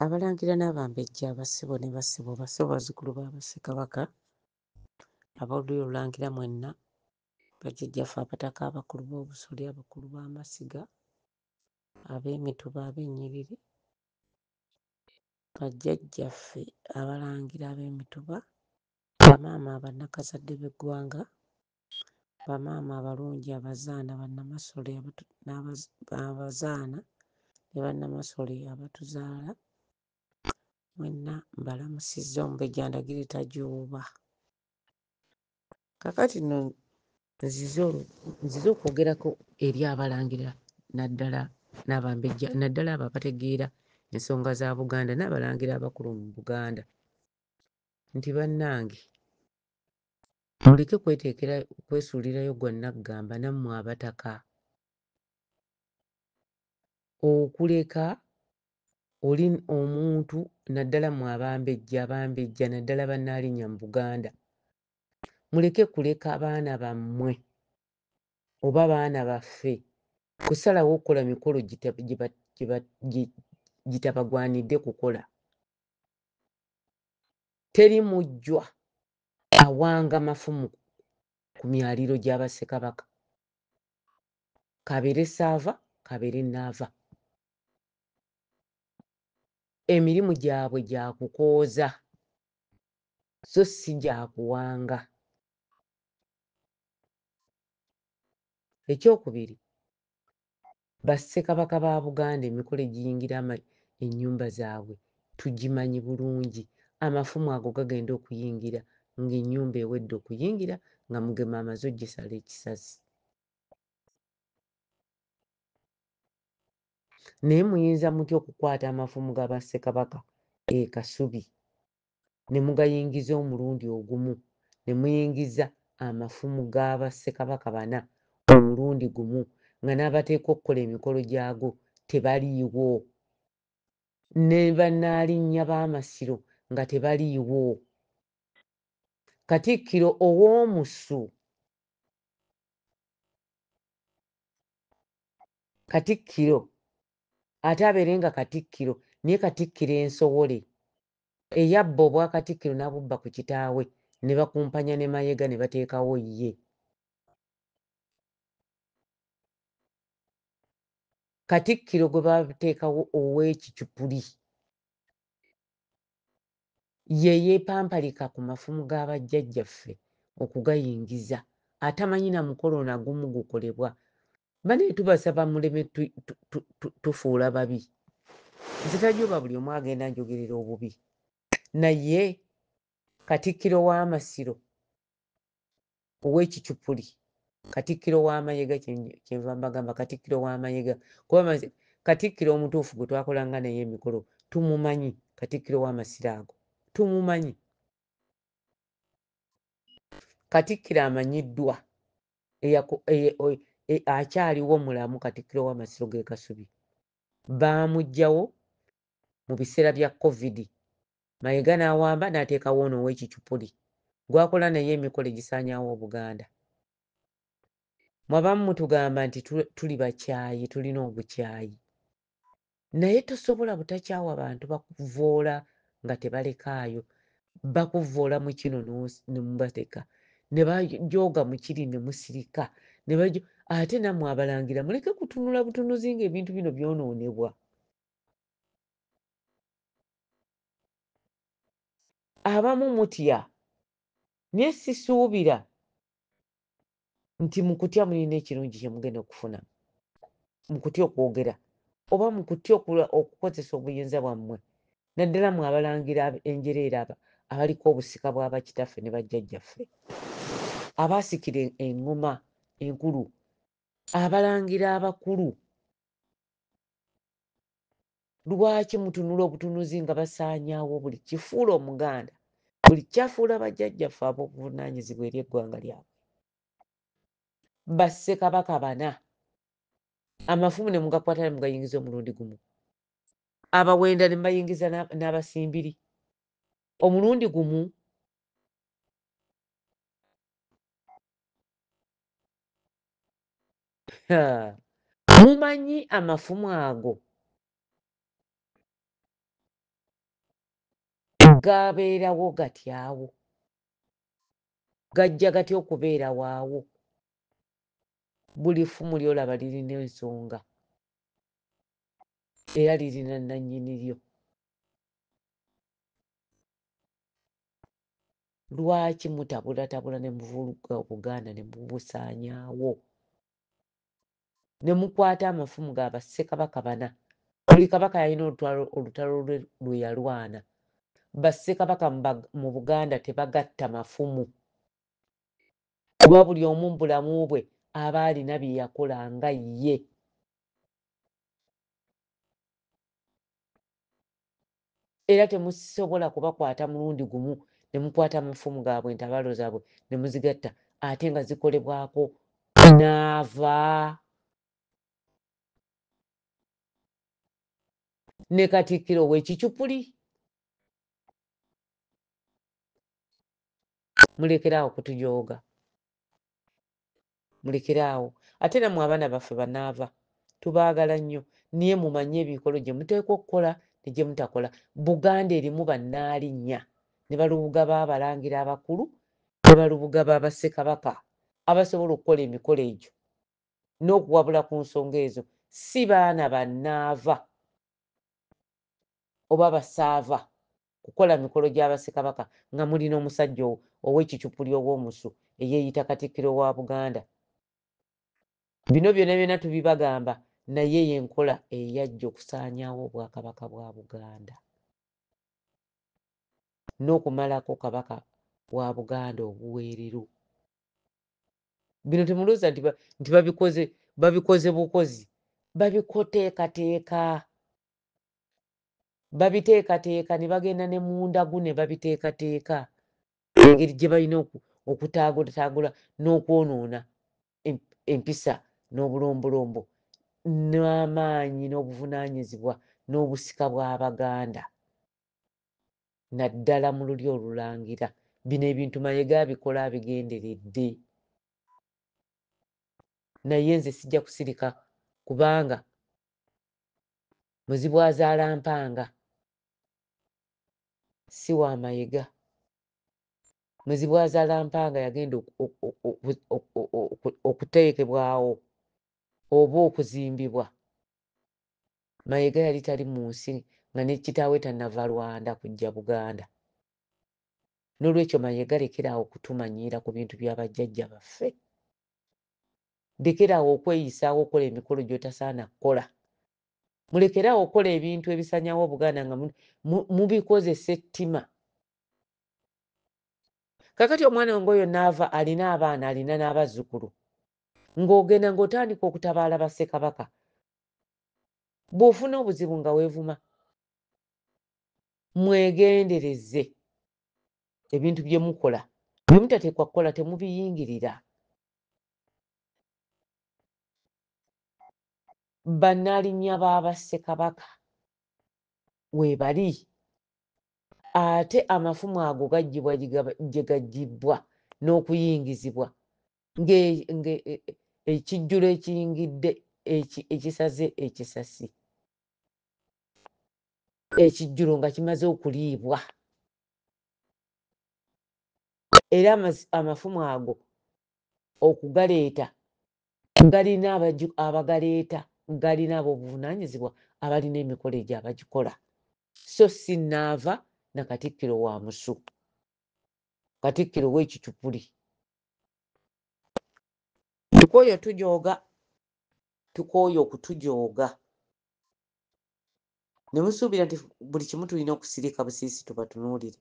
Abalangira n'Abambejja Abasibo ne Basibo bazzukulu ba Bassekabaka ab'olulyo Lulangira mwenna, bajjajjaffe Abataka, abakulu b'Obusolya, abakulu b'Amasiga, ab'Emituba, ab'Ennyiriri, bajjajjaffe Abalangira ab'Emituba, bamaama bannakazadde b'eggwanga, bamaama abalungi abazaana bannamasole abazaana ne bannamasole abatuzaala, mwenna mbalamusizza omumbejja andagire tajooba. Kaakati nno nzize okwogerako eri Abalangira naddala n'Abambejja, naddala abo abategeera ensonga za Buganda n'Abalangira abakulu mu Buganda nti bannange muleke kwesuulirayo gwannaggamba nammwe Abataka, okuleka oli omuntu naddala mmwe Abambejja naddala Bannaalinnya mu Buganda, muleke kuleka baana bammwe oba baana baffe kusalawo okukola mikolo gitabagwanidde kukola. Teri mujjwa awanga mafumu ku myaliro gya Bassekabaka, kabeere ssaava, kabeere nnaava. Emirimu gyabwe gya kukooza so si gya kuwanga. Ekyokubiri, Bassekabaka ba Buganda emikolo egiyingira ennyumba zaabwe tugimanyi bulungi. Amafumu ago gagenda okuyingira ng'ennyumba ewedde okuyingira nga Mugema amaze oggisala ekisasi. Naye muyinza mutya okukwata amafumu ga Bassekabaka Kasubi ne mugayingiza omulundi ogumu, ne muyingiza amafumu ga Bassekabaka bana omulundi gumu nga n'abateekwa okukola emikolo gyago tebaliiwo, ne Bannaalinnya b'Amasiro nga tebaliiwo. Katikkiro ow'Omusu, Katikkiro ate abeere nga Katikkiro naye Katikkiro ensowole eyabba obwakatikkiro n'abubba ku kitaawe ne bakumpanya ne Mayiga ne bateekawo ye. Katikkiro gwe bateekawo ow'Ekicupuli ye yeepampalika ku mafumu ga bajjajjaffe okugayingiza, atamanyi na mukolo na gumu gukolebwa. Bane tubasaba muleme tufuula babi. Nze Tajooba buli omu agenda njogerera obubi, naye Katikkiro w'Amasiro ow'Ekicupuli, Katikkiro w'Amayiga, kyenva mbagamba Katikkiro w'Amayiga, kuba Katikkiro omutuufu gwe twakolanga naye emikolo tumumanyi. Katikkiro w'Amasiro ago tumumanyi. Katikkiro amanyiddwa akyaliwo mulamu, Katikkiro w'Amasiro ge Kasubi. Baamuggyawo mu biseera bya COVID, Mayiga n'awamba n'ateekawo ono ow'Ekicupuli gwakola naye emikolo egisaanyaawo Obuganda. Mwabamu mutugamba nti tuli bakyayi, tulina obukyayi, naye tosobola butakyawa bantu bakuvvoola nga tebalekaayo. Bakuvvoola mu kino ne mubateka, ne bajooga mu kiri ne musirika, ate nammwe Abalangira muleke kutunula butunuzi ng'ebintu bino byonoonebwa. Abamu mutya, naye sisuubira nti mu kutya mulina ekirungi kye mugenda okufuna, mu kutya okwogera oba mu kutya okukozesa obuyinza bwammwe, naddala mmwe Abalangira enjereere abaliko obusika bwa bakitaffe ne bajjajjaffe, abaasikira eŋŋoma enkulu, Abalangira abakulu. Lwaki mutunula obutunuzi nga basaanyaawo buli kifuula Omuganda, buli kyafuula bajjajjaffe ab'obuvunaanyizibwa eri eggwanga lyabwe? Bassekabaka bana amafumu ne mugakwata ne mugayingiza omulundi gumu. Abawenda ne bayingiza n'Abasimbiri omulundi gumu. Mumanyi amafumu ago gabeerawo gatyawo, gajja gatya okubeerawo awo. Buli ffumu lyolaba lirina ensonga era lirina nannyini lyo. Lwaki mutabulatabula ne muvuga Obuganda ne mubusaanyaawo ne mukwata amafumu ga bassekabaka bana? Buli kabaka yalina olutalo lwe yalwana. Bassekabaka mu Buganda tebagatta mafumu kuba buli omu mu bulamu bwe aba alina bye yakola nga ye. Era temusobola kubakwata mulundi gumu ne mukwata amafumu gaabwe entabalo zaabwe ne muzigatta ate nga zikolebwako naava ne Katikkiro w'Ekicupuli. Mulekeraawo kutujooga, mulekeraawo. Ate nammwe abaana baffe banaava tubaagala nnyo naye mumanye ebikolo gye muteekwa okukola ne gye mutakola. Buganda erimu bannaalinnya ne balubuga b'abalangira abakulu ne balubuga b'abassekabaka abasobola okukola emikolo egyo n'okuwabula ku nsonga ezo. Si baana bannaava oba basaava kukola mikolo gy'abassekabaka nga mulina omusajja ow'Ekicupuli ow'Omusu eyeeyita Katikkiro wa Buganda. Bino byonna byonna tubibagamba naye y'enkola eyajja okusaanyaawo Obwakabaka bwa Buganda n'okumalako Kabaka wa Buganda obuweerero. Bino temulowooza nti babikoze bukozi, babiteekateeka. Babiteekateeka ne bagenda ne mundagu ne babiteekateeka engeri gye balina okutaagulataagula n'okwonoona empisa n'obulombolombo n'amaanyi n'obuvunaanyizibwa n'obusika bw'Abaganda naddala mu lulyo olulangira. Bino ebintu Mayiga abikola abigenderedde. Naye nze sijja kusirika kubanga Muzibwazaalampanga si wa Mayiga. Muzibwazaalampanga yagenda okuteekebwawo oba okuzimbibwa. Mayiga yali tali mu nsi nga ne kitaawe tannava Rwanda kujja Buganda. N'olwekyo Mayiga lekeraawo okutumanyiira ku bintu bya bajjajja baffe. Lekeraawo okweyisaawo okukola emikolo gy'otasaana kukola. Mulekeraawo okukola ebintu ebisanyawo Obuganda nga mubikozesa ettima. Kakati omwana wange oyo n'ava alina abaana alina n'abazzukulu ng'ogenda ng'otandika okutabaala bassekabaka. Bw'ofuna obuzibu nga weevuma mwegendereze ebintu bye mukola bye mutateekwa kukola temubiyingirira. Bannaalinnya b'abassekabaka weebali. Ate amafumu ago gaggyibwa gye gaggyibwa n'okuyingizibwa ekijjulo ekiyingidde ekisaze ekisasi. Ekijjulo nga kimaze okuliibwa. Era amafumu ago okugaleeta galina abagaleeta, galina ab'obuvunaanyizibwa abalina emikolo egyo abagikola. So si nnaava na Katikkiro wa Musu, Katikkiro w'Ekicupuli. Tukooye tujooga, tukooye okutujooga. Ne musuubira nti buli kimu tulina okusirika busiisi tubatunuulire.